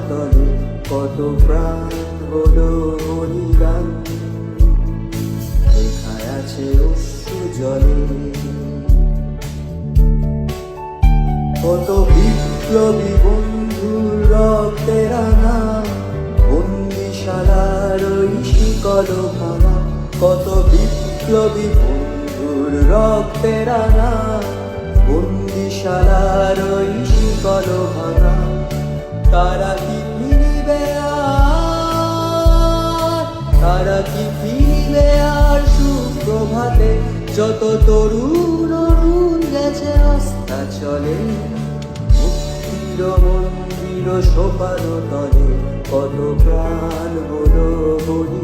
তলে কত প্রাণ হলো বলিদান, লেখায় আছে অশ্রু জলে। কত বিপ্লবী বন্ধুর রক্তের রাঙা, বন্দিশালার ওই শিকল ভাঙা। কত বিপ্লবী বন্ধুর রক্তের রাঙা, বন্দিশালার ওই শিকল ভাঙা। তারা কি ফিরিবে আর, তারা কি ফিরিবে আর সুপ্রভাতে? যত তরুণ অরুণ গেছে আস্থা চলে, মুক্তির মন্দির সোপান তলে কত প্রাণ হলো বলি।